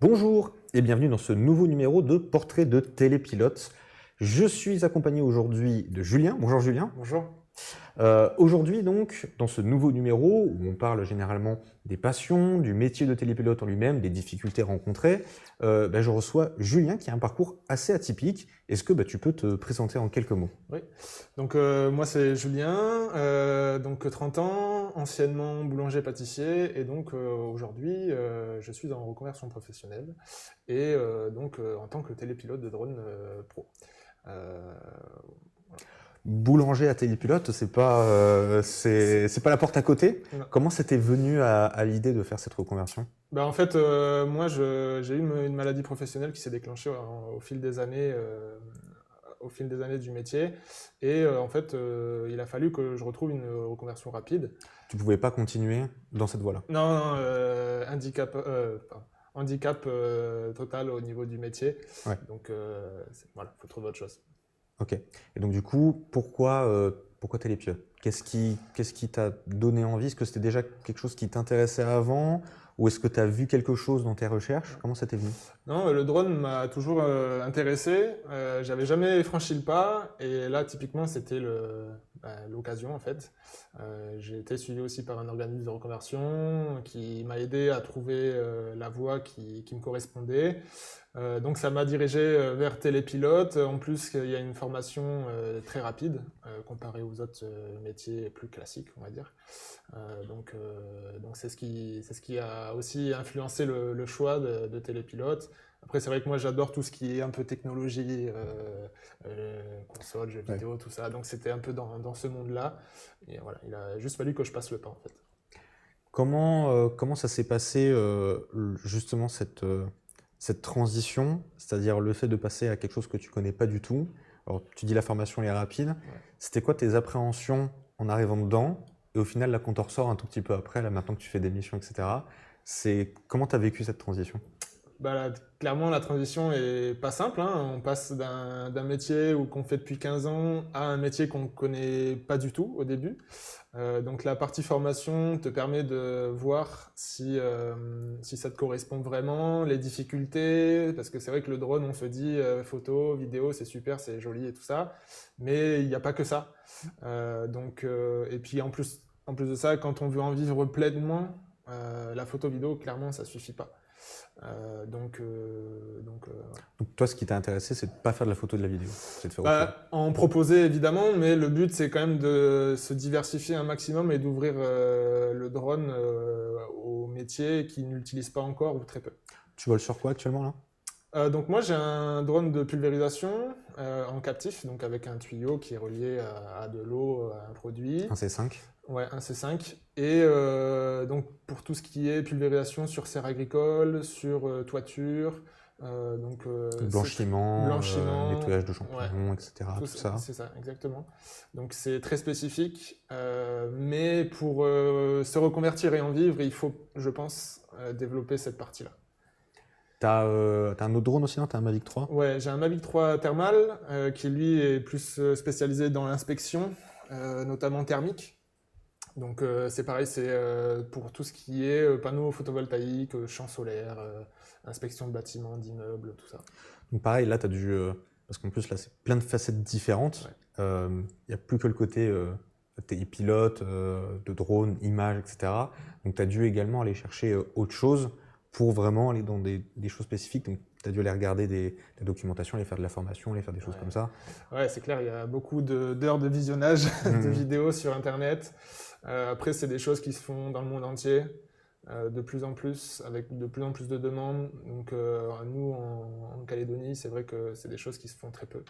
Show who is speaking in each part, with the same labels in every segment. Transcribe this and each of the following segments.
Speaker 1: Bonjour et bienvenue dans ce nouveau numéro de Portrait de télépilote. Je suis accompagné aujourd'hui de Julien. Bonjour Julien.
Speaker 2: Bonjour.
Speaker 1: Aujourd'hui donc, dans ce nouveau numéro où on parle généralement des passions, du métier de télépilote en lui-même, des difficultés rencontrées, je reçois Julien qui a un parcours assez atypique. Est-ce que tu peux te présenter en quelques mots?
Speaker 2: Oui. Donc moi c'est Julien, donc 30 ans, anciennement boulanger-pâtissier et donc aujourd'hui je suis en reconversion professionnelle et en tant que télépilote de drone pro.
Speaker 1: Boulanger à télépilote, c'est pas la porte à côté.
Speaker 2: Non.
Speaker 1: Comment c'était venu à l'idée de faire cette reconversion?
Speaker 2: En fait, moi j'ai eu une maladie professionnelle qui s'est déclenchée au fil des années. Au fil des années du métier et il a fallu que je retrouve une reconversion rapide.
Speaker 1: Tu pouvais pas continuer dans cette voie-là?
Speaker 2: Non, handicap total au niveau du métier.
Speaker 1: Ouais.
Speaker 2: Donc voilà, faut trouver autre chose.
Speaker 1: Ok. Et donc du coup, pourquoi télépilote? Qu'est-ce qui t'a donné envie? Est-ce que c'était déjà quelque chose qui t'intéressait avant? Ou est-ce que tu as vu quelque chose dans tes recherches? Comment ça t'est venu?
Speaker 2: Non, le drone m'a toujours intéressé. J'avais jamais franchi le pas. Et là, typiquement, c'était l'occasion, en fait. J'ai été suivi aussi par un organisme de reconversion qui m'a aidé à trouver la voie qui me correspondait. Donc, ça m'a dirigé vers télépilote. En plus, il y a une formation très rapide comparée aux autres métiers plus classiques, on va dire. Donc c'est ce qui a aussi influencé le choix de télépilote. Après, c'est vrai que moi, j'adore tout ce qui est un peu technologie, console, jeux vidéo, tout ça. Donc, c'était un peu dans ce monde-là. Et voilà, il a juste fallu que je passe le pas, en fait.
Speaker 1: Comment ça s'est passé justement cette transition, c'est-à-dire le fait de passer à quelque chose que tu connais pas du tout? Alors, tu dis la formation est rapide.
Speaker 2: Ouais.
Speaker 1: C'était quoi tes appréhensions en arrivant dedans? Et au final, là, quand on ressort un tout petit peu après, là, maintenant que tu fais des missions, etc., comment tu as vécu cette transition?
Speaker 2: Clairement, la transition est pas simple, hein. On passe d'un métier qu'on fait depuis 15 ans à un métier qu'on ne connaît pas du tout au début. Donc la partie formation te permet de voir si ça te correspond vraiment, les difficultés, parce que c'est vrai que le drone, on se dit photo, vidéo, c'est super, c'est joli et tout ça, mais il n'y a pas que ça. Et puis en plus de ça, quand on veut en vivre pleinement, la photo vidéo, clairement, ça suffit pas.
Speaker 1: Donc toi, ce qui t'a intéressé, c'est de ne pas faire de la photo et de la vidéo, c'est de faire autre chose.
Speaker 2: En proposer évidemment, mais le but c'est quand même de se diversifier un maximum et d'ouvrir le drone aux métiers qui ne l'utilisent pas encore ou très peu.
Speaker 1: Tu voles sur quoi actuellement là?
Speaker 2: Donc moi j'ai un drone de pulvérisation en captif, donc avec un tuyau qui est relié à de l'eau, à un produit.
Speaker 1: Un C5?
Speaker 2: Ouais, un C5. Et donc pour tout ce qui est pulvérisation sur serre agricole, sur toiture,
Speaker 1: Blanchiment, nettoyage de
Speaker 2: ouais,
Speaker 1: champignons, etc. Tout ça.
Speaker 2: c'est ça, exactement. Donc c'est très spécifique, mais pour se reconvertir et en vivre, il faut, je pense, développer cette partie-là.
Speaker 1: T'as un autre drone aussi, non? T'as un Mavic 3?
Speaker 2: Ouais, j'ai un Mavic 3 thermal qui lui est plus spécialisé dans l'inspection, notamment thermique. Donc c'est pareil, c'est pour tout ce qui est panneaux photovoltaïques, champs solaires, inspection de bâtiments, d'immeubles, tout ça.
Speaker 1: Donc pareil, là, tu as dû... parce qu'en plus, là, c'est plein de facettes différentes.
Speaker 2: Ouais.
Speaker 1: Il n'y a plus que le côté pilote, de drone, images, etc. Donc tu as dû également aller chercher autre chose pour vraiment aller dans des choses spécifiques. Donc tu as dû aller regarder des documentations, aller faire de la formation, aller faire des choses comme ça.
Speaker 2: Ouais, c'est clair, il y a beaucoup d'heures de visionnage de vidéos sur Internet. Après, c'est des choses qui se font dans le monde entier, de plus en plus, avec de plus en plus de demandes. Donc nous, en Calédonie, c'est vrai que c'est des choses qui se font très peu.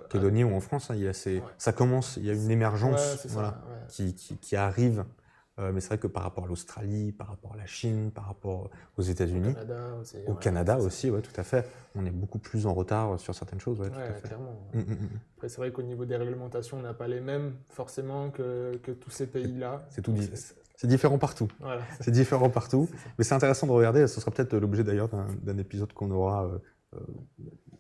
Speaker 1: Calédonie ou en France, hein, ça commence, il y a une émergence qui arrive. Mais c'est vrai que par rapport à l'Australie, par rapport à la Chine, par rapport aux États-Unis, au Canada aussi, ouais, tout à fait, on est beaucoup plus en retard sur certaines choses. Ouais, tout à fait.
Speaker 2: Clairement. Après, c'est vrai qu'au niveau des réglementations, on n'a pas les mêmes forcément que tous ces pays-là.
Speaker 1: C'est différent partout.
Speaker 2: Voilà.
Speaker 1: C'est différent partout. Mais c'est intéressant de regarder. Ce sera peut-être l'objet d'ailleurs d'un épisode qu'on aura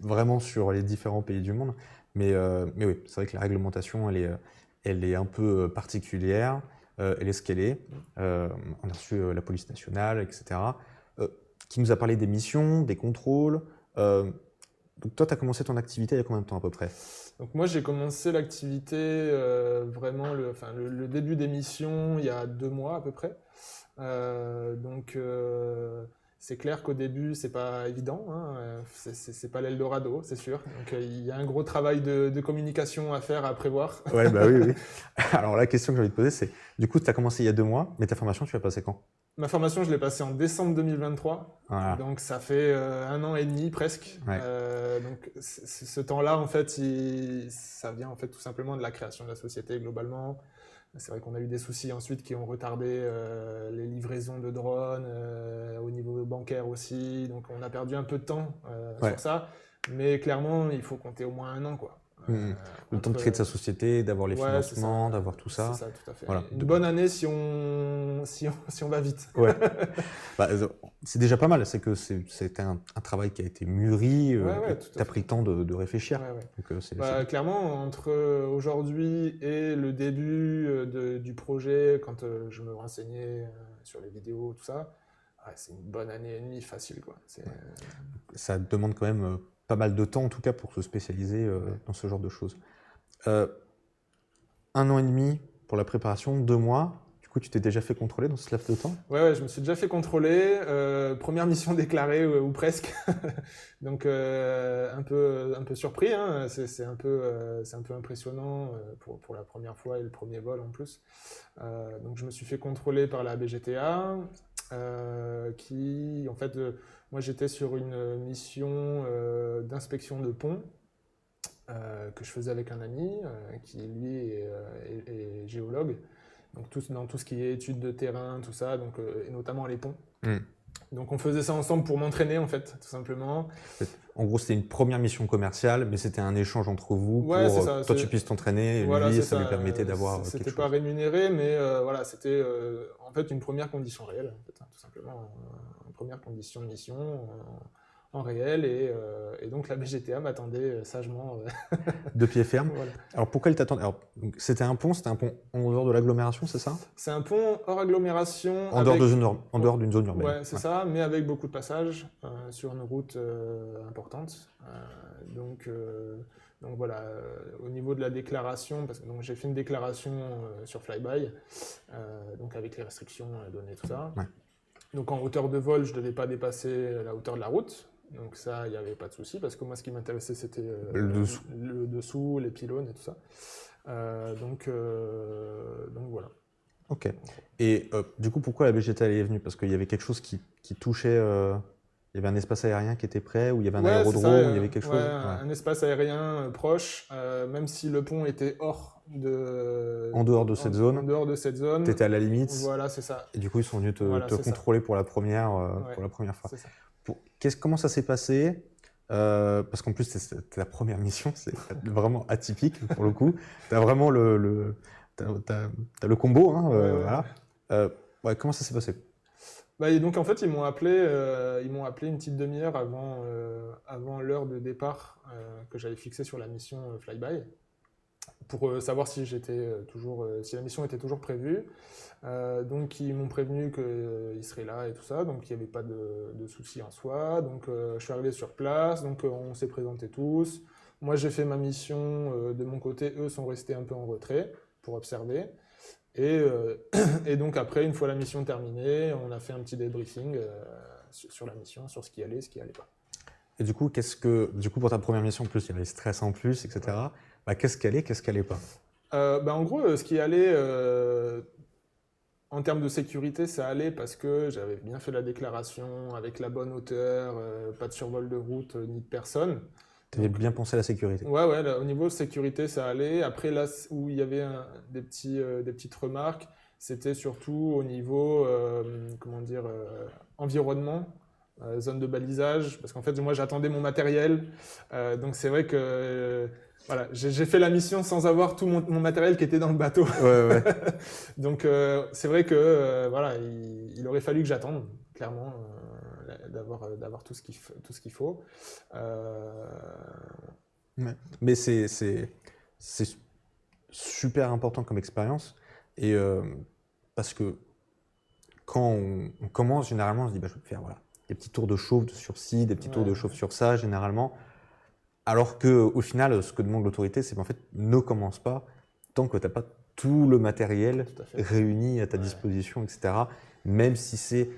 Speaker 1: vraiment sur les différents pays du monde. Mais oui, c'est vrai que la réglementation, elle est un peu particulière. Elle est ce qu'elle est. On a reçu la police nationale, etc. qui nous a parlé des missions, des contrôles. Donc toi, tu as commencé ton activité il y a combien de temps à peu près?
Speaker 2: Donc moi, j'ai commencé l'activité, vraiment le début des missions il y a 2 mois à peu près. C'est clair qu'au début, c'est pas évident, hein, c'est pas l'Eldorado, c'est sûr. Donc il y a un gros travail de communication à faire, à prévoir.
Speaker 1: Ouais, bah oui. Alors la question que j'ai envie de poser, c'est, du coup, tu as commencé il y a 2 mois, mais ta formation, tu l'as passée quand?
Speaker 2: Ma formation, je l'ai passée en décembre 2023,
Speaker 1: voilà.
Speaker 2: Donc ça fait 1 an et demi presque.
Speaker 1: Ouais.
Speaker 2: Donc ce temps-là, en fait, ça vient en fait tout simplement de la création de la société globalement. C'est vrai qu'on a eu des soucis ensuite qui ont retardé les livraisons de drones, au niveau bancaire aussi. Donc on a perdu un peu de temps sur ça. Mais clairement, il faut compter au moins 1 an, quoi.
Speaker 1: Le temps de créer de sa société, d'avoir les financements, d'avoir tout ça.
Speaker 2: C'est ça, tout à fait.
Speaker 1: Voilà.
Speaker 2: Une bonne année si on va vite.
Speaker 1: Ouais. C'est déjà pas mal, c'est que c'était un travail qui a été mûri, tu as pris le temps de réfléchir. Donc,
Speaker 2: clairement, entre aujourd'hui et le début du projet, quand je me renseignais sur les vidéos, tout ça, c'est une bonne année et demie facile, quoi.
Speaker 1: Ça demande quand même pas mal de temps, en tout cas, pour se spécialiser dans ce genre de choses. 1 an et demi pour la préparation, 2 mois. Du coup, tu t'es déjà fait contrôler dans ce laps de temps?
Speaker 2: Ouais, je me suis déjà fait contrôler. Première mission déclarée ou presque. Donc, un peu surpris, hein. C'est un peu impressionnant pour la première fois et le premier vol en plus. Donc, je me suis fait contrôler par la BGTA, qui, en fait, moi j'étais sur une mission d'inspection de pont que je faisais avec un ami qui, lui, est géologue. Donc dans tout ce qui est études de terrain, tout ça, donc, et notamment les ponts. Donc on faisait ça ensemble pour m'entraîner, en fait, tout simplement.
Speaker 1: En gros, c'était une première mission commerciale, mais c'était un échange entre vous pour toi tu puisses t'entraîner, et lui, ça lui permettait d'avoir quelque chose.
Speaker 2: C'était pas rémunéré, mais voilà, c'était en fait une première condition réelle, en fait, tout simplement, une première condition de mission en réel, et donc la BGTA m'attendait sagement.
Speaker 1: De pied ferme.
Speaker 2: Voilà.
Speaker 1: Alors pourquoi il t'attendait? C'était un pont en dehors de l'agglomération, c'est ça?
Speaker 2: C'est un pont hors agglomération.
Speaker 1: En dehors d'une zone urbaine.
Speaker 2: Ouais, c'est ça, mais avec beaucoup de passages sur une route importante. Donc voilà, au niveau de la déclaration, parce que j'ai fait une déclaration sur Flyby, donc avec les restrictions données, tout ça. Ouais. Donc en hauteur de vol, je ne devais pas dépasser la hauteur de la route. Donc ça, il n'y avait pas de souci, parce que moi, ce qui m'intéressait, c'était le dessous, les pylônes et tout ça. Donc voilà.
Speaker 1: Ok. Et du coup, pourquoi la BGTA est venue? Parce qu'il y avait quelque chose qui touchait... il y avait un espace aérien qui était prêt, ou il y avait un aérodrome, où il y avait quelque chose?
Speaker 2: Un espace aérien proche, même si le pont était
Speaker 1: en dehors de cette zone.
Speaker 2: En dehors de cette zone.
Speaker 1: Tu étais à la limite.
Speaker 2: Voilà, c'est ça.
Speaker 1: Et du coup, ils sont venus te contrôler pour la première fois.
Speaker 2: C'est ça.
Speaker 1: Comment ça s'est passé? Parce qu'en plus, c'était la première mission, c'est vraiment atypique pour le coup. Tu as vraiment t'as le combo. Hein, voilà. Comment ça s'est passé?
Speaker 2: Et donc en fait, ils m'ont appelé une petite demi-heure avant l'heure de départ que j'avais fixée sur la mission Flyby, pour savoir si si la mission était toujours prévue. Donc ils m'ont prévenu qu'ils seraient là et tout ça, donc il n'y avait pas de souci en soi. Donc je suis arrivé sur place, donc on s'est présentés tous. Moi j'ai fait ma mission de mon côté, eux sont restés un peu en retrait pour observer. Et donc après, une fois la mission terminée, on a fait un petit débriefing sur la mission, sur ce qui allait, ce qui allait pas.
Speaker 1: Et du coup, pour ta première mission, en plus, il y avait le stress en plus, etc. Qu'est-ce qui allait pas?
Speaker 2: En gros, ce qui allait, en termes de sécurité, ça allait parce que j'avais bien fait la déclaration avec la bonne hauteur, pas de survol de route ni de personne.
Speaker 1: Tu avais bien pensé à la sécurité.
Speaker 2: Ouais, au niveau de sécurité, ça allait. Après, là où il y avait des petites remarques, c'était surtout au niveau, environnement, zone de balisage. Parce qu'en fait, moi, j'attendais mon matériel. Donc, c'est vrai que voilà, j'ai fait la mission sans avoir tout mon matériel qui était dans le bateau.
Speaker 1: Ouais.
Speaker 2: Donc, c'est vrai que il aurait fallu que j'attende, clairement. D'avoir tout ce qu'il faut.
Speaker 1: Mais c'est super important comme expérience, et parce que quand on commence, généralement on se dit je vais faire des petits tours de chauffe sur ci, des petits tours de chauffe sur ça, généralement. Alors qu'au final, ce que demande l'autorité, c'est qu'en fait, ne commence pas tant que tu n'as pas tout le matériel réuni à ta disposition, etc. Même si c'est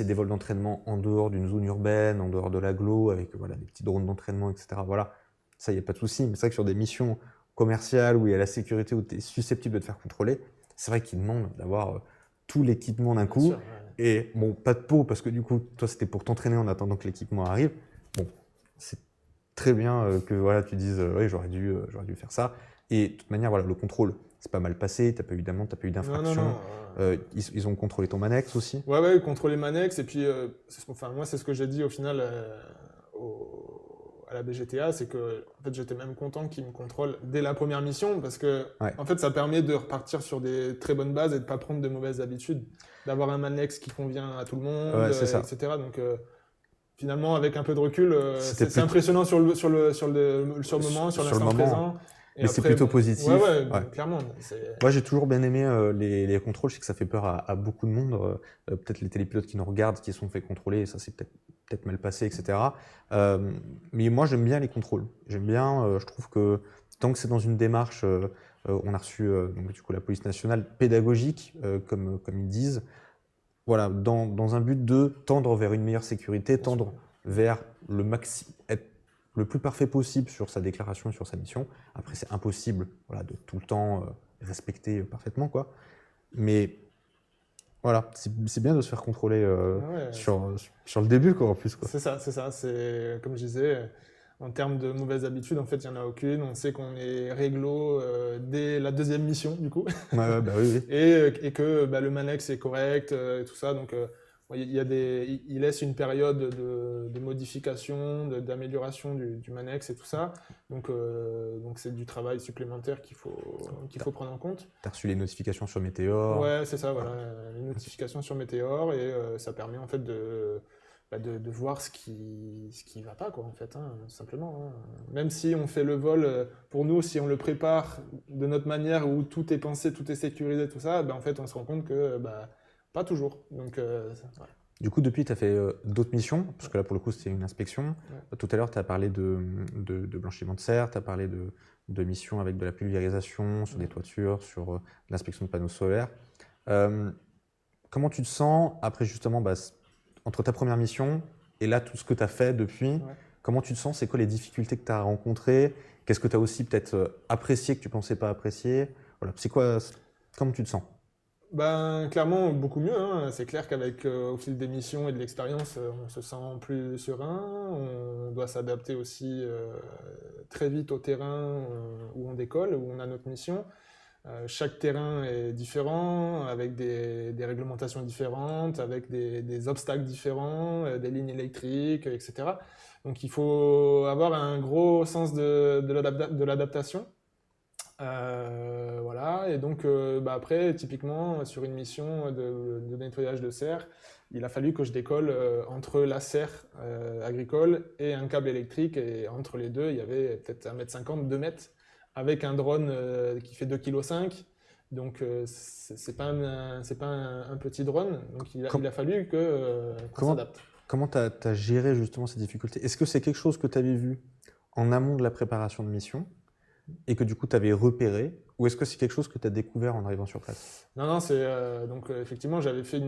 Speaker 1: des vols d'entraînement en dehors d'une zone urbaine, en dehors de l'agglo, avec des petits drones d'entraînement, etc. Voilà, ça, il n'y a pas de souci. Mais c'est vrai que sur des missions commerciales où il y a la sécurité, où tu es susceptible de te faire contrôler, c'est vrai qu'ils demandent d'avoir tout l'équipement d'un coup. Sûr, et bon, pas de peau, parce que du coup, toi, c'était pour t'entraîner en attendant que l'équipement arrive. Bon, c'est très bien que tu dises oui, j'aurais dû faire ça. Et de toute manière, le contrôle, c'est pas mal passé, t'as pas eu d'amende, t'as pas eu d'infraction. Ils ont contrôlé ton Manex aussi.
Speaker 2: Ouais, contrôlé Manex. Et puis, moi, c'est ce que j'ai dit au final à la BGTA, c'est que en fait, j'étais même content qu'ils me contrôlent dès la première mission, parce que en fait, ça permet de repartir sur des très bonnes bases et de pas prendre de mauvaises habitudes, d'avoir un Manex qui convient à tout le monde, etc. Donc finalement, avec un peu de recul, c'est impressionnant sur le moment, sur l'instant présent.
Speaker 1: Et mais c'est plutôt positif.
Speaker 2: Ouais, clairement.
Speaker 1: Moi, j'ai toujours bien aimé les contrôles. Je sais que ça fait peur à beaucoup de monde. Peut-être les télépilotes qui nous regardent, qui se sont fait contrôler, ça s'est peut-être mal passé, etc. Mais moi, j'aime bien les contrôles. J'aime bien. Je trouve que tant que c'est dans une démarche, on a reçu donc, du coup, la police nationale pédagogique, comme ils disent. Voilà, dans un but de tendre vers une meilleure sécurité, tendre vers être le plus parfait possible sur sa déclaration et sur sa mission. Après, c'est impossible de tout le temps respecter parfaitement, quoi. Mais voilà, c'est bien de se faire contrôler sur le début, quoi, en plus, quoi.
Speaker 2: C'est ça. C'est, comme je disais, en termes de mauvaises habitudes, en fait, il n'y en a aucune. On sait qu'on est réglo dès la deuxième mission, du coup.
Speaker 1: Oui.
Speaker 2: Et que le Manex est correct, et tout ça. Donc, il laisse une période de modification, d'amélioration du Manex et tout ça. Donc c'est du travail supplémentaire qu'il faut prendre en compte.
Speaker 1: Tu as reçu les notifications sur Meteor.
Speaker 2: Ouais, c'est ça, voilà. Les notifications sur Meteor, et ça permet en fait de voir ce qui va pas, quoi, en fait, simplement. Même si on fait le vol, pour nous, si on le prépare de notre manière, où tout est pensé, tout est sécurisé, tout ça, en fait, on se rend compte que pas toujours. Donc,
Speaker 1: Du coup, depuis, tu as fait d'autres missions, parce que là, pour le coup, c'était une inspection. Tout à l'heure, tu as parlé de blanchiment de serre, tu as parlé de missions avec de la pulvérisation sur des toitures, sur l'inspection de panneaux solaires. Comment tu te sens après, justement, entre ta première mission et là, tout ce que tu as fait depuis, comment tu te sens? C'est quoi les difficultés que tu as rencontrées? Qu'est-ce que tu as aussi peut-être apprécié que tu ne pensais pas apprécier? Voilà, c'est quoi? Comment tu te sens?
Speaker 2: Clairement, beaucoup mieux. C'est clair qu'avec au fil des missions et de l'expérience, on se sent plus serein. On doit s'adapter aussi très vite au terrain où on décolle, où on a notre mission. Chaque terrain est différent, avec des réglementations différentes, avec des obstacles différents, des lignes électriques, etc. Donc il faut avoir un gros sens de l'adaptation. Voilà, et donc après, typiquement, sur une mission de nettoyage de serre, il a fallu que je décolle entre la serre agricole et un câble électrique, et entre les deux, il y avait peut-être 1,50 m, 2 mètres, avec un drone qui fait 2,5 kg. Donc c'est pas un petit drone, donc il a fallu qu'on s'adapte.
Speaker 1: Comment tu as géré justement ces difficultés? Est-ce que c'est quelque chose que tu avais vu en amont de la préparation de mission et que du coup tu avais repéré, ou est-ce que c'est quelque chose que tu as découvert en arrivant sur place?
Speaker 2: Non, c'est donc effectivement j'avais fait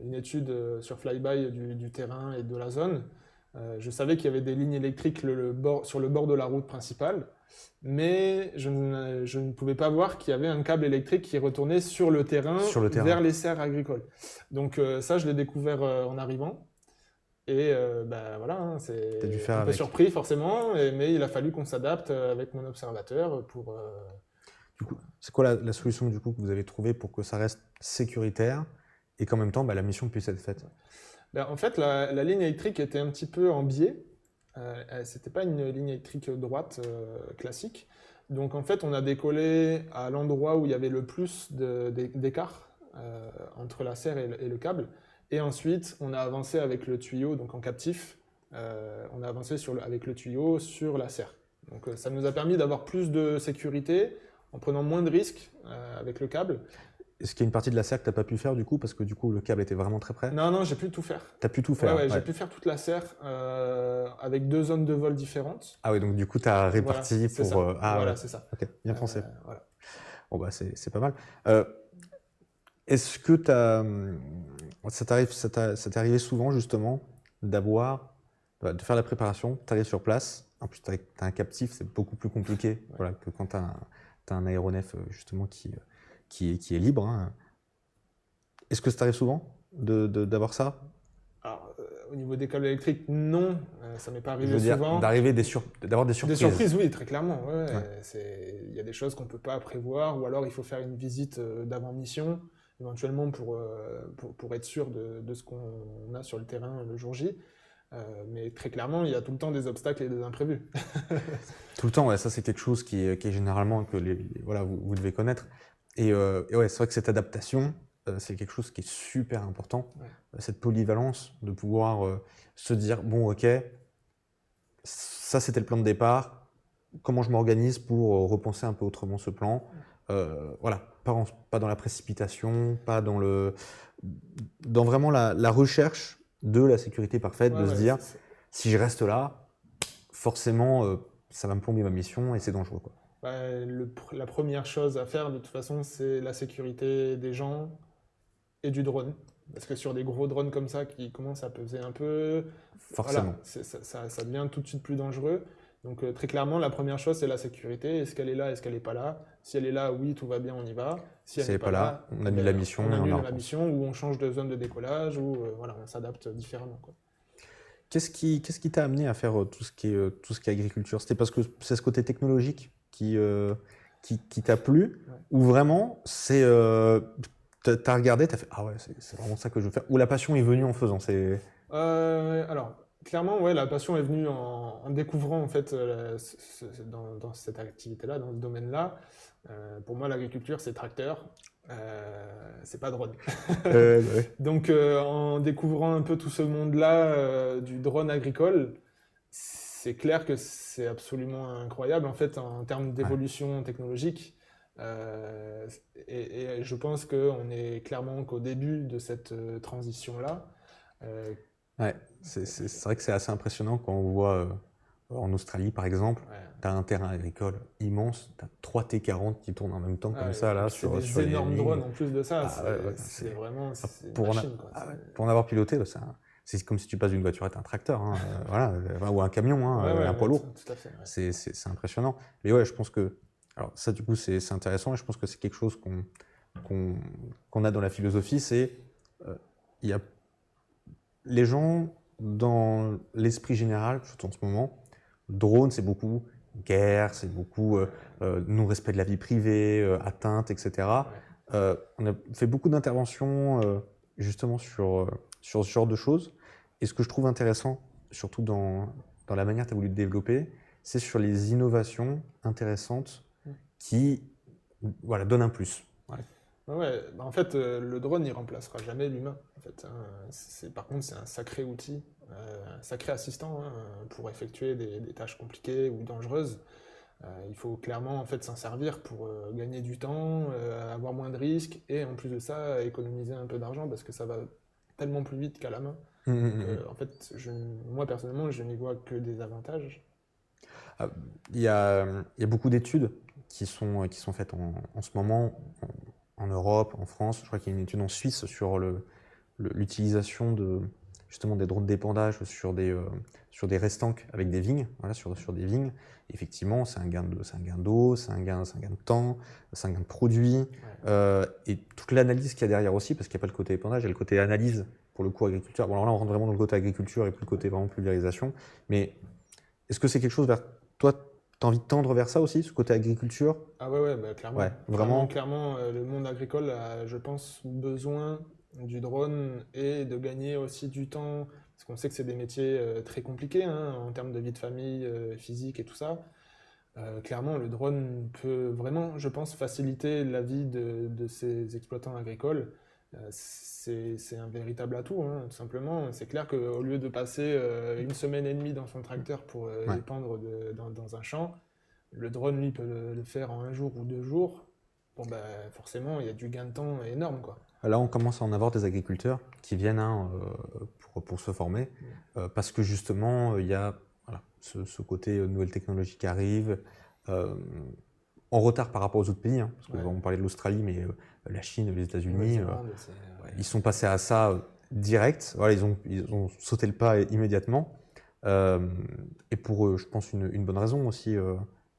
Speaker 2: une étude sur Flyby du terrain et de la zone. Je savais qu'il y avait des lignes électriques sur le bord de la route principale, mais je ne pouvais pas voir qu'il y avait un câble électrique qui retournait sur le terrain vers les serres agricoles. Donc ça, je l'ai découvert en arrivant. Et voilà, c'est un peu surpris forcément, mais il a fallu qu'on s'adapte avec mon observateur pour...
Speaker 1: Du coup, c'est quoi la solution du coup, que vous avez trouvée pour que ça reste sécuritaire et qu'en même temps la mission puisse être faite?
Speaker 2: En fait, la ligne électrique était un petit peu en biais. C'était pas une ligne électrique droite classique. Donc en fait, on a décollé à l'endroit où il y avait le plus d'écart entre la serre et le câble. Et ensuite, on a avancé avec le tuyau, donc en captif, on a avancé avec le tuyau sur la serre. Donc ça nous a permis d'avoir plus de sécurité en prenant moins de risques avec le câble.
Speaker 1: est-ce qu'il y a une partie de la serre que tu n'as pas pu faire du coup, parce que du coup le câble était vraiment très près?
Speaker 2: Non, j'ai pu tout faire.
Speaker 1: Tu as pu tout faire?
Speaker 2: Ouais, j'ai pu faire toute la serre avec 2 zones de vol différentes.
Speaker 1: Ah oui, donc du coup tu as réparti
Speaker 2: voilà,
Speaker 1: pour...
Speaker 2: voilà, c'est ça.
Speaker 1: Ok, bien pensé.
Speaker 2: Voilà.
Speaker 1: Bon bah c'est pas mal. Est-ce que ça t'est arrivé souvent justement de faire la préparation, tu arrives sur place, en plus tu as un captif, c'est beaucoup plus compliqué voilà, que quand tu as un aéronef justement qui est libre. Hein. Est-ce que ça t'arrive souvent d'avoir ça?
Speaker 2: Alors, au niveau des câbles électriques, non, ça m'est pas arrivé souvent.
Speaker 1: D'avoir des surprises.
Speaker 2: Des surprises, oui, très clairement. Il y a des choses qu'on peut pas prévoir, ou alors il faut faire une visite d'avant-mission, éventuellement pour être sûr de ce qu'on a sur le terrain le jour J. Mais très clairement, il y a tout le temps des obstacles et des imprévus.
Speaker 1: Tout le temps, ouais, ça c'est quelque chose qui est généralement que voilà, vous devez connaître. Et ouais, c'est vrai que cette adaptation, c'est quelque chose qui est super important. Ouais. Cette polyvalence de pouvoir se dire, bon ok, ça c'était le plan de départ, comment je m'organise pour repenser un peu autrement ce plan. Voilà, pas dans la précipitation, pas dans vraiment la recherche de la sécurité parfaite, de se dire, si je reste là, forcément, ça va me plomber ma mission et c'est dangereux, quoi.
Speaker 2: La première chose à faire, de toute façon, c'est la sécurité des gens et du drone. Parce que sur des gros drones comme ça qui commencent à peser un peu,
Speaker 1: forcément.
Speaker 2: Voilà, ça devient tout de suite plus dangereux. Donc très clairement, la première chose, c'est la sécurité. Est-ce qu'elle est là, est-ce qu'elle n'est pas là? Si elle est là, oui, tout va bien, on y va. Si elle n'est pas là,
Speaker 1: on annule la mission.
Speaker 2: On annule la mission, ou on change de zone de décollage, ou voilà, on s'adapte différemment, quoi.
Speaker 1: Qu'est-ce qui t'a amené à faire tout ce qui est agriculture? C'était parce que c'est ce côté technologique qui t'a plu, ouais. Ou vraiment t'as regardé, t'as fait ah ouais, c'est vraiment ça que je veux faire, ou la passion est venue en faisant?
Speaker 2: Alors clairement, ouais, la passion est venue en découvrant en fait dans cette activité-là, dans ce domaine-là. Pour moi, l'agriculture, c'est tracteur. C'est pas drone. Ouais. Donc en découvrant un peu tout ce monde-là du drone agricole, c'est clair que c'est absolument incroyable en fait en termes d'évolution technologique. Et je pense qu'on est clairement qu'au début de cette transition-là.
Speaker 1: Ouais, c'est vrai que c'est assez impressionnant quand on voit en Australie par exemple, ouais. Tu as un terrain agricole immense, tu as 3 T40 qui tournent en même temps comme ça là
Speaker 2: sur des énormes drones en plus de ça, c'est vraiment
Speaker 1: pour en avoir piloté, c'est comme si tu passes d'une voiturette à un tracteur, hein, voilà, ou un camion, hein, un poids lourd.
Speaker 2: Tout à fait. Ouais.
Speaker 1: C'est impressionnant. Mais ouais, je pense que alors ça du coup c'est intéressant et je pense que c'est quelque chose qu'on a dans la philosophie, c'est il y a les gens dans l'esprit général, surtout en ce moment, drone c'est beaucoup guerre, c'est beaucoup non-respect de la vie privée, atteinte, etc. Ouais. On a fait beaucoup d'interventions justement sur ce genre de choses. Et ce que je trouve intéressant, surtout dans la manière que tu as voulu te développer, c'est sur les innovations intéressantes qui donnent un plus. Ouais.
Speaker 2: Ouais, en fait, le drone, il remplacera jamais l'humain. En fait, hein. Par contre, c'est un sacré outil, un sacré assistant pour effectuer des tâches compliquées ou dangereuses. Il faut clairement en fait s'en servir pour gagner du temps, avoir moins de risques et en plus de ça, économiser un peu d'argent parce que ça va tellement plus vite qu'à la main. Donc, en fait, moi personnellement, je n'y vois que des avantages.
Speaker 1: Il y a beaucoup d'études qui sont faites en ce moment en Europe, en France. Je crois qu'il y a une étude en Suisse sur l'utilisation justement des drones d'épandage sur des restanques avec des vignes, voilà, sur des vignes. Effectivement, c'est un gain d'eau, c'est un gain de temps, c'est un gain de produit, ouais. Et toute l'analyse qu'il y a derrière aussi, parce qu'il n'y a pas le côté épandage, il y a le côté analyse pour le coup agriculture. Bon, alors là, on rentre vraiment dans le côté agriculture et plus le côté vraiment pulvérisation. Mais est-ce que c'est quelque chose vers toi, tu as envie de tendre vers ça aussi, ce côté agriculture?
Speaker 2: Ah ouais, clairement.
Speaker 1: Ouais, vraiment.
Speaker 2: Clairement, le monde agricole a, je pense, besoin du drone et de gagner aussi du temps, parce qu'on sait que c'est des métiers très compliqués hein, en termes de vie de famille, physique et tout ça. Clairement, le drone peut vraiment, je pense, faciliter la vie de ces exploitants agricoles. C'est un véritable atout, hein, tout simplement. C'est clair qu'au lieu de passer 1 semaine et demie dans son tracteur pour épandre dans un champ, le drone, lui, peut le faire en 1 jour ou 2 jours. forcément, il y a du gain de temps énorme, quoi.
Speaker 1: Là, on commence à en avoir des agriculteurs qui viennent pour se former, parce que justement, il y a ce côté nouvelle technologie qui arrive, en retard par rapport aux autres pays, parce qu'on parlait de l'Australie, mais la Chine, les États-Unis, ils sont passés à ça direct. Voilà, ils ont sauté le pas immédiatement. Et pour eux, je pense une bonne raison aussi,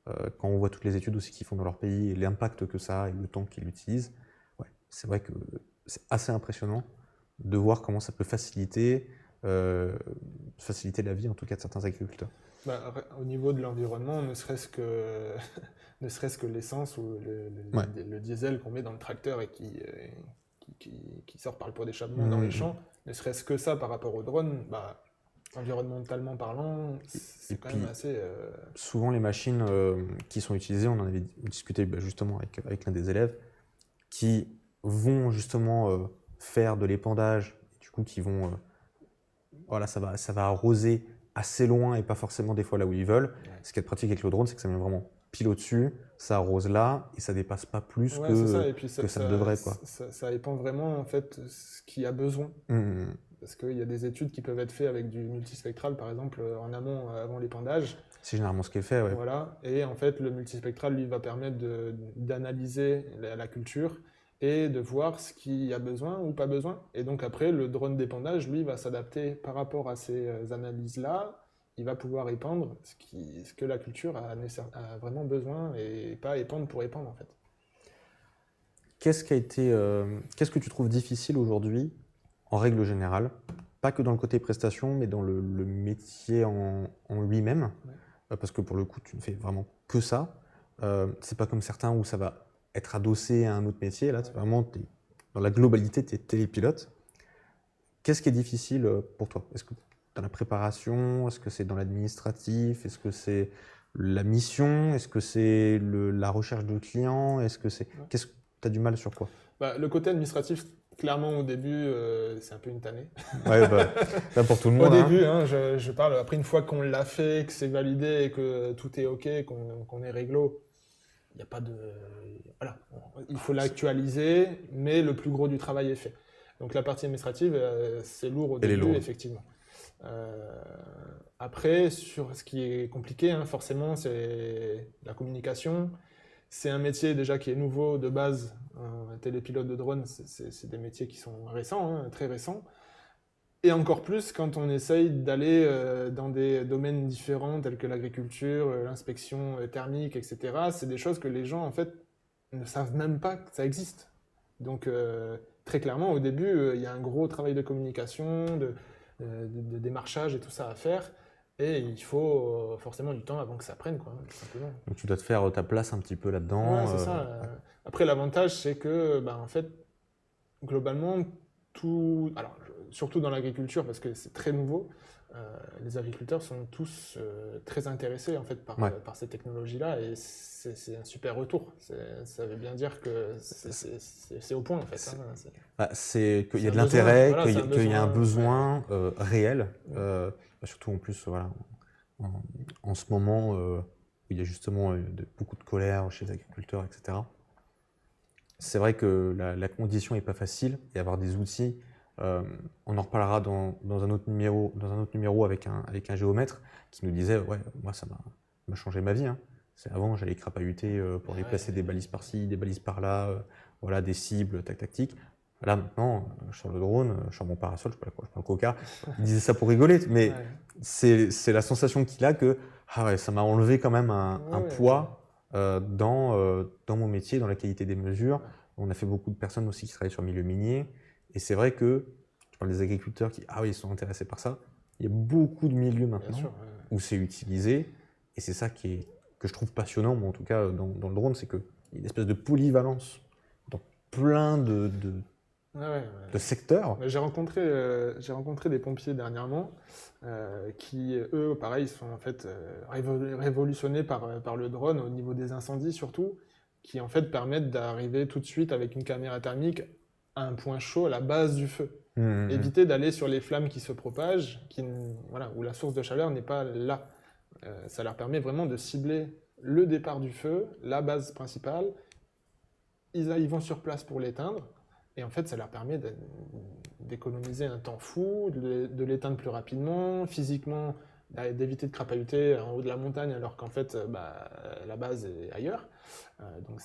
Speaker 1: quand on voit toutes les études aussi qu'ils font dans leur pays et l'impact que ça a et le temps qu'ils l'utilisent, c'est vrai que c'est assez impressionnant de voir comment ça peut faciliter la vie en tout cas de certains agriculteurs.
Speaker 2: Au niveau de l'environnement, ne serait-ce que l'essence ou le diesel qu'on met dans le tracteur et qui sort par le pot d'échappement dans les champs, ne serait-ce que ça par rapport au drone, environnementalement parlant, c'est quand même assez...
Speaker 1: Souvent les machines qui sont utilisées, on en avait discuté justement avec l'un des élèves, qui vont justement faire de l'épandage, du coup qui vont... ça va arroser assez loin et pas forcément des fois là où ils veulent. Ce qui est pratique avec le drone, c'est que ça met vraiment pile au-dessus, ça arrose là et ça dépasse pas plus que ça devrait, quoi.
Speaker 2: Ça dépend vraiment en fait ce qu'il y a besoin. Parce qu'il y a des études qui peuvent être faites avec du multispectral, par exemple, en amont, avant l'épandage.
Speaker 1: C'est généralement ce qui est fait, ouais.
Speaker 2: Voilà. Et en fait, le multispectral, lui, va permettre d'analyser la culture et de voir ce qu'il y a besoin ou pas besoin. Et donc après, le drone d'épandage, lui, va s'adapter par rapport à ces analyses-là. Il va pouvoir épandre ce que la culture a vraiment besoin et pas épandre pour épandre, en fait.
Speaker 1: Qu'est-ce que tu trouves difficile aujourd'hui, en règle générale, pas que dans le côté prestation, mais dans le métier en lui-même, parce que pour le coup, tu ne fais vraiment que ça. C'est pas comme certains où ça va être adossé à un autre métier. Là, vraiment, dans la globalité, tu es télépilote. Qu'est-ce qui est difficile pour toi? Est-ce que dans la préparation? Est-ce que c'est dans l'administratif? Est-ce que c'est la mission? Est-ce que c'est la recherche de clients? Qu'est-ce que tu as du mal sur quoi?
Speaker 2: Le côté administratif, clairement, au début, c'est un peu une tannée.
Speaker 1: Là pour tout le monde.
Speaker 2: Au début, je parle, après une fois qu'on l'a fait, que c'est validé et que tout est OK, qu'on est réglo, il n'y a pas de... Voilà, il faut l'actualiser, mais le plus gros du travail est fait. Donc la partie administrative, c'est lourd au début, effectivement. Après, sur ce qui est compliqué, forcément, c'est la communication. C'est un métier déjà qui est nouveau de base. Un télépilote de drone, c'est des métiers qui sont récents, très récents. Et encore plus quand on essaye d'aller dans des domaines différents tels que l'agriculture, l'inspection thermique, etc. C'est des choses que les gens en fait ne savent même pas que ça existe. Donc très clairement au début il y a un gros travail de communication, de démarchage et tout ça à faire. Et il faut forcément du temps avant que ça prenne, quoi, tout simplement.
Speaker 1: Donc tu dois te faire ta place un petit peu là-dedans.
Speaker 2: Ouais, c'est ça. Après, l'avantage, c'est que, en fait, globalement, tout... Alors, surtout dans l'agriculture, parce que c'est très nouveau, les agriculteurs sont tous très intéressés, en fait, par ces technologies-là, et c'est un super retour. Ça veut bien dire que c'est au point, en fait.
Speaker 1: C'est qu'il y a de l'intérêt, qu'il y a un besoin réel. Surtout en plus, en ce moment où il y a justement beaucoup de colère chez les agriculteurs, etc. C'est vrai que la condition n'est pas facile et avoir des outils, on en reparlera dans un autre numéro avec un géomètre qui nous disait moi ça m'a changé ma vie. Avant j'allais crapahuter pour aller placer des balises par-ci, des balises par-là, des cibles, tactique. Là, maintenant, sur le drone, sur mon parasol, je prends le coca. Il disait ça pour rigoler, mais c'est la sensation qu'il a que ça m'a enlevé quand même un poids dans mon métier, dans la qualité des mesures. On a fait beaucoup de personnes aussi qui travaillent sur le milieu minier. Et c'est vrai que, tu parles des agriculteurs qui ils sont intéressés par ça. Il y a beaucoup de milieux maintenant où c'est utilisé. Et c'est ça que je trouve passionnant, moi, en tout cas, dans le drone, c'est qu'il y a une espèce de polyvalence dans plein de secteurs.
Speaker 2: J'ai rencontré des pompiers dernièrement qui, eux, pareil, sont en fait révolutionnés par le drone au niveau des incendies surtout, qui en fait permettent d'arriver tout de suite avec une caméra thermique à un point chaud à la base du feu. Éviter d'aller sur les flammes qui se propagent, où la source de chaleur n'est pas là. Ça leur permet vraiment de cibler le départ du feu, la base principale, ils vont sur place pour l'éteindre. Et en fait, ça leur permet d'économiser un temps fou, de l'éteindre plus rapidement, physiquement, d'éviter de crapahuter en haut de la montagne, alors qu'en fait, la base est ailleurs. Donc,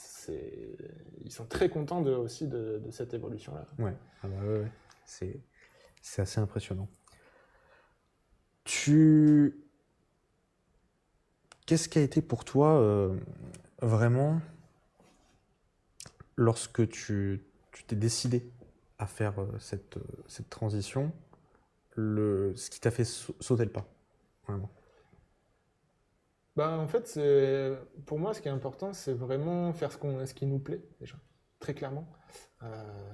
Speaker 2: ils sont très contents aussi de cette évolution-là.
Speaker 1: Ouais, c'est assez impressionnant. Qu'est-ce qui a été pour toi vraiment, lorsque tu t'es décidé à faire cette transition, ce qui t'a fait sauter le pas, vraiment?
Speaker 2: En fait, pour moi, ce qui est important, c'est vraiment faire ce qui nous plaît, déjà, très clairement.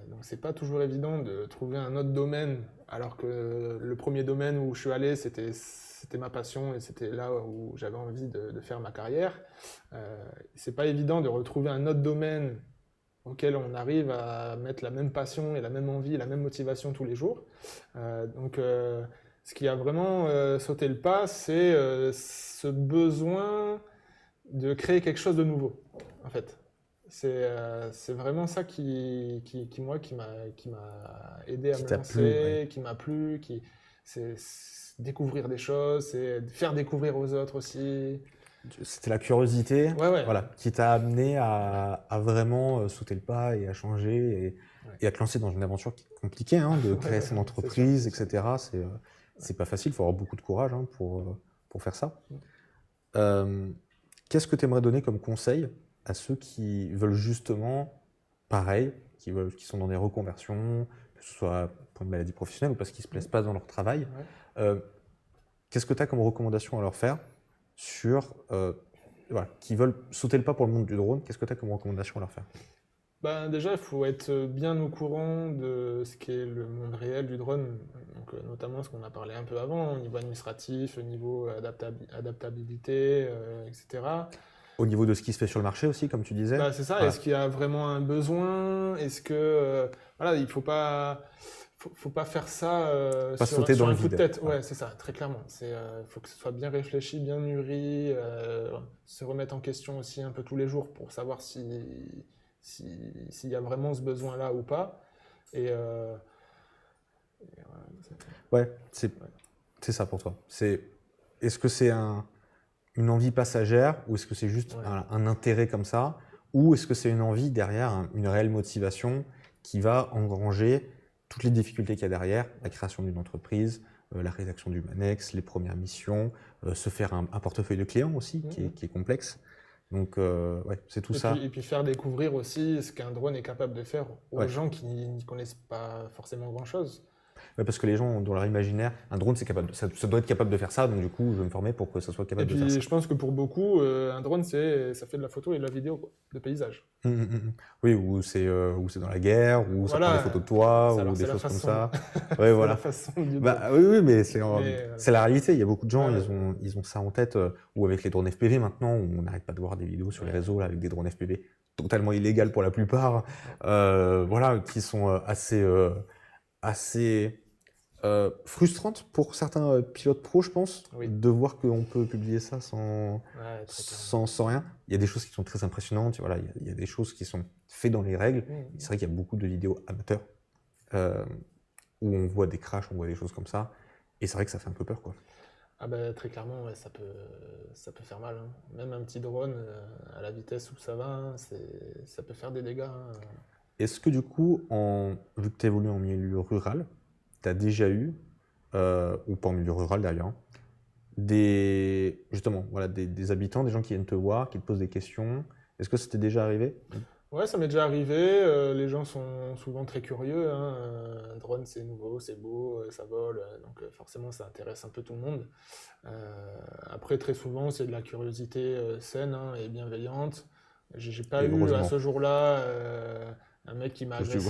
Speaker 2: Donc, c'est pas toujours évident de trouver un autre domaine, alors que le premier domaine où je suis allé, c'était ma passion et c'était là où j'avais envie de faire ma carrière. C'est pas évident de retrouver un autre domaine auquel on arrive à mettre la même passion et la même envie, la même motivation tous les jours. Donc, ce qui a vraiment sauté le pas, c'est ce besoin de créer quelque chose de nouveau, en fait. C'est vraiment ça qui m'a aidé à me lancer, qui m'a plu, c'est découvrir des choses, c'est faire découvrir aux autres aussi.
Speaker 1: C'était la curiosité voilà, qui t'a amené à vraiment sauter le pas et à changer et à te lancer dans une aventure qui est compliquée, de créer son entreprise, etc. C'est pas facile, il faut avoir beaucoup de courage pour faire ça. Qu'est-ce que tu aimerais donner comme conseil à ceux qui veulent justement, pareil, qui sont dans des reconversions, que ce soit pour une maladie professionnelle ou parce qu'ils ne se plaisent pas dans leur travail? Qu'est-ce que tu as comme recommandation à leur faire qui veulent sauter le pas pour le monde du drone? Qu'est-ce que tu as comme recommandation à leur faire?
Speaker 2: Déjà, il faut être bien au courant de ce qu'est le monde réel du drone, donc, notamment ce qu'on a parlé un peu avant, au niveau administratif, au niveau adaptabilité, etc.
Speaker 1: Au niveau de ce qui se fait sur le marché aussi, comme tu disais.
Speaker 2: C'est ça, est-ce qu'il y a vraiment un besoin? Est-ce que... il faut pas faire ça sur un coup de tête. Ouais, c'est ça, très clairement. Il faut que ce soit bien réfléchi, bien mûri, se remettre en question aussi un peu tous les jours pour savoir s'il y a vraiment ce besoin-là ou pas.
Speaker 1: C'est ça pour toi. Est-ce que c'est une envie passagère ou est-ce que c'est juste un intérêt comme ça, ou est-ce que c'est une envie derrière, une réelle motivation qui va engranger toutes les difficultés qu'il y a derrière, la création d'une entreprise, la rédaction du Manex, les premières missions, se faire un portefeuille de clients aussi qui est complexe. Donc, c'est tout ça.
Speaker 2: Et puis faire découvrir aussi ce qu'un drone est capable de faire aux gens qui n'y connaissent pas forcément grand-chose.
Speaker 1: Parce que les gens, dans leur imaginaire, un drone, ça doit être capable de faire ça, donc du coup, je vais me former pour que ça soit capable de faire ça.
Speaker 2: Et puis, je pense que pour beaucoup, un drone, ça fait de la photo et de la vidéo de paysage.
Speaker 1: Oui, ou c'est dans la guerre, ou ça prend des photos de toi, ou des choses comme ça. Ouais, voilà.
Speaker 2: La façon du
Speaker 1: oui, mais c'est la réalité. Il y a beaucoup de gens, ils ont ça en tête, ou avec les drones FPV maintenant, où on n'arrête pas de voir des vidéos sur les réseaux là, avec des drones FPV totalement illégales pour la plupart, qui sont assez frustrante pour certains pilotes pros, je pense, de voir qu'on peut publier ça sans rien. Il y a des choses qui sont très impressionnantes, il y a des choses qui sont faites dans les règles. C'est vrai qu'il y a beaucoup de vidéos amateurs où on voit des crashs, on voit des choses comme ça, et c'est vrai que ça fait un peu peur, quoi.
Speaker 2: Très clairement, ça peut faire mal. Même un petit drone, à la vitesse où ça va, ça peut faire des dégâts.
Speaker 1: Est-ce que du coup, vu que tu évolues en milieu rural, tu as déjà eu, ou pas en milieu rural d'ailleurs, des habitants, des gens qui viennent te voir, qui te posent des questions? Est-ce que c'était déjà arrivé?
Speaker 2: Ouais, ça m'est déjà arrivé. Les gens sont souvent très curieux. Un drone, c'est nouveau, c'est beau, ça vole. Donc forcément, ça intéresse un peu tout le monde. Après, très souvent, c'est de la curiosité saine et bienveillante. J'ai pas eu à ce jour-là un mec qui m'a agressé.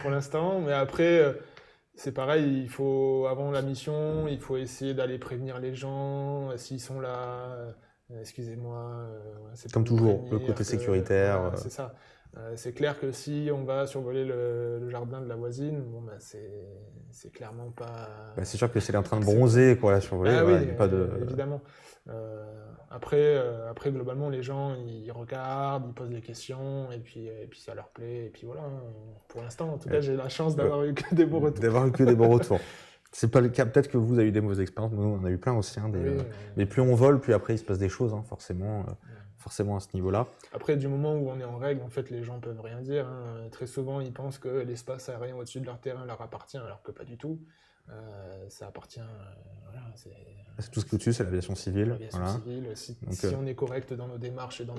Speaker 2: Pour l'instant. Mais après, c'est pareil, avant la mission, il faut essayer d'aller prévenir les gens s'ils sont là. Excusez-moi.
Speaker 1: Comme toujours, le côté sécuritaire.
Speaker 2: C'est ça. C'est clair que si on va survoler le jardin de la voisine, bon, bah, c'est clairement pas...
Speaker 1: C'est sûr que c'est en train de bronzer, quoi, survoler.
Speaker 2: Ah,
Speaker 1: voilà,
Speaker 2: oui,
Speaker 1: il y a pas de...
Speaker 2: évidemment. Après, globalement, les gens, ils regardent, ils posent des questions, et puis ça leur plaît, et puis voilà. Pour l'instant, en tout cas, j'ai la chance d'avoir eu que des bons retours.
Speaker 1: D'avoir eu que des bons retours. C'est pas le cas. Peut-être que vous avez eu des mauvaises expériences. Nous, on a eu plein aussi. Mais plus on vole, plus après il se passe des choses, hein, forcément à ce niveau-là.
Speaker 2: Après, du moment où on est en règle, en fait, les gens peuvent rien dire. Hein. Très souvent, ils pensent que l'espace aérien au-dessus de leur terrain leur appartient, alors que pas du tout. Ça appartient. Voilà,
Speaker 1: c'est tout ce qui est au-dessus, c'est l'aviation civile.
Speaker 2: L'aviation civile. Si on est correct dans nos démarches et dans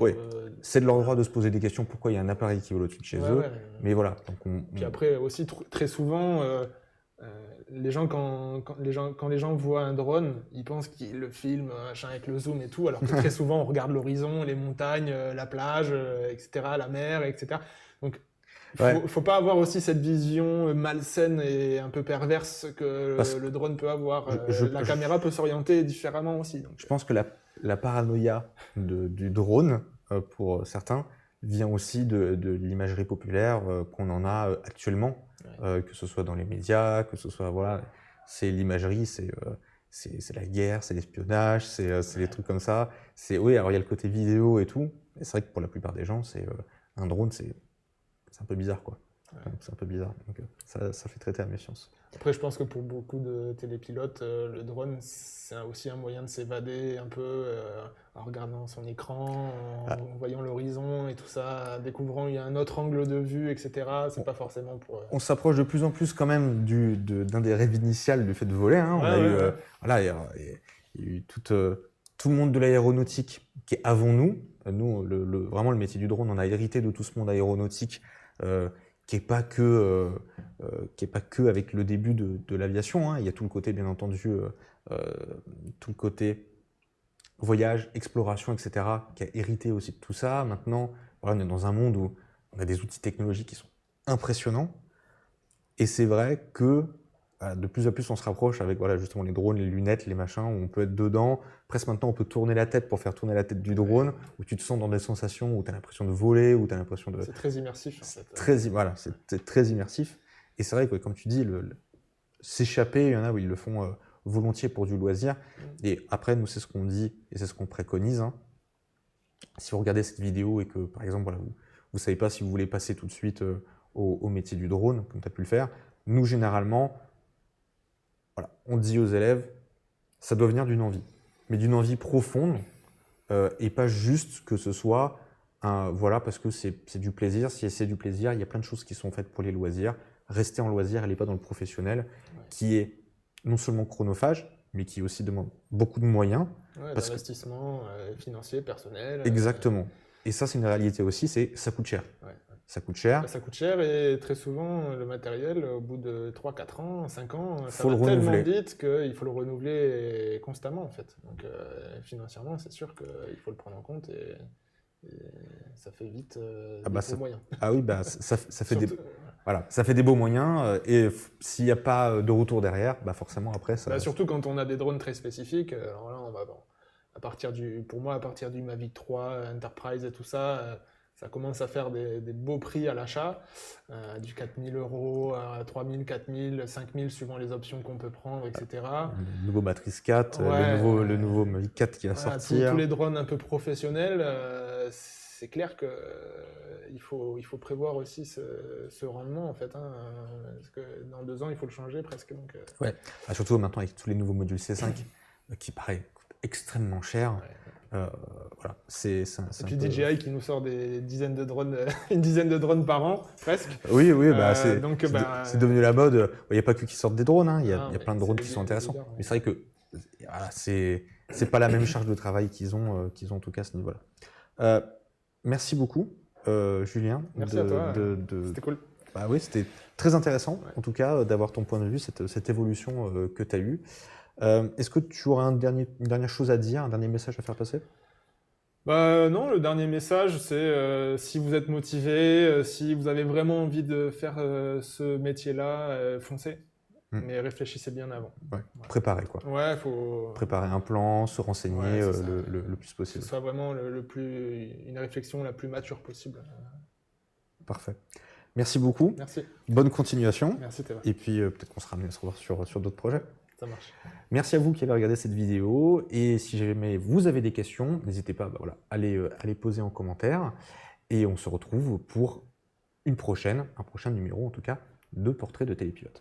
Speaker 1: c'est de leur droit de se poser des questions. Pourquoi il y a un appareil qui vole au-dessus de chez eux. Mais voilà. Donc
Speaker 2: Puis après aussi, très souvent. Les gens, quand les gens voient un drone, ils pensent qu'ils le filment machin, avec le zoom et tout, alors que très souvent on regarde l'horizon, les montagnes, la plage, etc., la mer, etc. Donc faut pas avoir aussi cette vision malsaine et un peu perverse que le drone peut avoir. La caméra peut s'orienter différemment aussi. Donc.
Speaker 1: Je pense que la paranoïa du drone, pour certains, vient aussi de l'imagerie populaire qu'on en a actuellement. Que ce soit dans les médias, que ce soit voilà, c'est l'imagerie, c'est la guerre, c'est l'espionnage, c'est les trucs comme ça. Alors il y a le côté vidéo et tout. Et c'est vrai que pour la plupart des gens, un drone, c'est un peu bizarre quoi. C'est un peu bizarre. Donc ça fait traiter à méfiance.
Speaker 2: Après, je pense que pour beaucoup de télépilotes, le drone, c'est aussi un moyen de s'évader un peu en regardant son écran, en voyant l'horizon et tout ça, découvrant il y a un autre angle de vue, etc. C'est pas forcément pour...
Speaker 1: On s'approche de plus en plus quand même d'un des rêves initiaux du fait de voler. Hein. Il y a eu tout le monde de l'aéronautique qui est avant nous. Nous, vraiment le métier du drone, on a hérité de tout ce monde aéronautique qui n'est pas que avec le début de l'aviation. Hein. Il y a tout le côté, bien entendu, tout le côté voyage, exploration, etc., qui a hérité aussi de tout ça. Maintenant, voilà, on est dans un monde où on a des outils technologiques qui sont impressionnants. Et c'est vrai que de plus en plus, on se rapproche avec justement les drones, les lunettes, les machins, où on peut être dedans. Presque maintenant, on peut tourner la tête pour faire tourner la tête du drone, où tu te sens dans des sensations où tu as l'impression de voler, où tu as l'impression de...
Speaker 2: C'est très immersif, en fait.
Speaker 1: C'est très immersif. Et c'est vrai que, comme tu dis, s'échapper, il y en a où ils le font volontiers pour du loisir. Et après, nous, c'est ce qu'on dit et c'est ce qu'on préconise. Hein. Si vous regardez cette vidéo et que, par exemple, vous ne savez pas si vous voulez passer tout de suite au métier du drone, comme tu as pu le faire, nous, généralement, on dit aux élèves, ça doit venir d'une envie, mais d'une envie profonde et pas juste que ce soit parce que c'est du plaisir. Si c'est du plaisir, il y a plein de choses qui sont faites pour les loisirs. Rester en loisir, elle n'est pas dans le professionnel, qui est non seulement chronophage, mais qui aussi demande beaucoup de moyens.
Speaker 2: D'investissement financier, personnel.
Speaker 1: Exactement. Et ça, c'est une réalité aussi, ça coûte cher. Ça coûte cher.
Speaker 2: Ça coûte cher et très souvent, le matériel, au bout de 3, 4 ans, 5 ans, ça
Speaker 1: va
Speaker 2: tellement vite qu'il faut le renouveler constamment en fait. Donc financièrement, c'est sûr qu'il faut le prendre en compte et ça fait vite des beaux moyens.
Speaker 1: Ah oui, ça fait ça fait des beaux moyens et s'il n'y a pas de retour derrière, forcément après ça...
Speaker 2: surtout quand on a des drones très spécifiques, alors là on va pour moi à partir du Mavic 3, Enterprise et tout ça... Ça commence à faire des beaux prix à l'achat, du 4 000 € à 3 000, 4 000, 5 000 suivant les options qu'on peut prendre, etc.
Speaker 1: Le nouveau Matrice 4, le nouveau Mavic 4 qui va sortir.
Speaker 2: Tous les drones un peu professionnels, c'est clair qu'il faut prévoir aussi ce rendement en fait. Hein, parce que dans 2 ans, il faut le changer presque. Donc,
Speaker 1: surtout maintenant avec tous les nouveaux modules C5 qui paraît extrêmement cher.
Speaker 2: Et puis DJI qui nous sort des dizaines de drones, une dizaine de drones par an, presque.
Speaker 1: Oui, c'est devenu la mode. Il n'y a pas que qui sortent des drones, hein. Il y a plein de drones qui sont intéressants. Mais c'est vrai que c'est pas la même charge de travail qu'ils ont en tout cas à ce niveau-là. Merci beaucoup, Julien.
Speaker 2: Merci à toi. C'était cool.
Speaker 1: Oui, c'était très intéressant, en tout cas, d'avoir ton point de vue, cette évolution que tu as eue. Est-ce que tu auras une dernière chose à dire, un dernier message à faire passer ?
Speaker 2: Non, le dernier message, c'est si vous êtes motivé, si vous avez vraiment envie de faire ce métier-là, foncez. Mais réfléchissez bien avant.
Speaker 1: Préparez quoi.
Speaker 2: Faut
Speaker 1: préparer un plan, se renseigner le plus possible.
Speaker 2: Que ce soit vraiment une réflexion la plus mature possible.
Speaker 1: Parfait. Merci beaucoup.
Speaker 2: Merci.
Speaker 1: Bonne continuation.
Speaker 2: Merci Théo.
Speaker 1: Et puis peut-être qu'on sera amené à se revoir sur d'autres projets.
Speaker 2: Ça marche.
Speaker 1: Merci à vous qui avez regardé cette vidéo. Et si jamais vous avez des questions, n'hésitez pas à les poser en commentaire. Et on se retrouve pour un prochain numéro en tout cas de Portrait de Télépilote.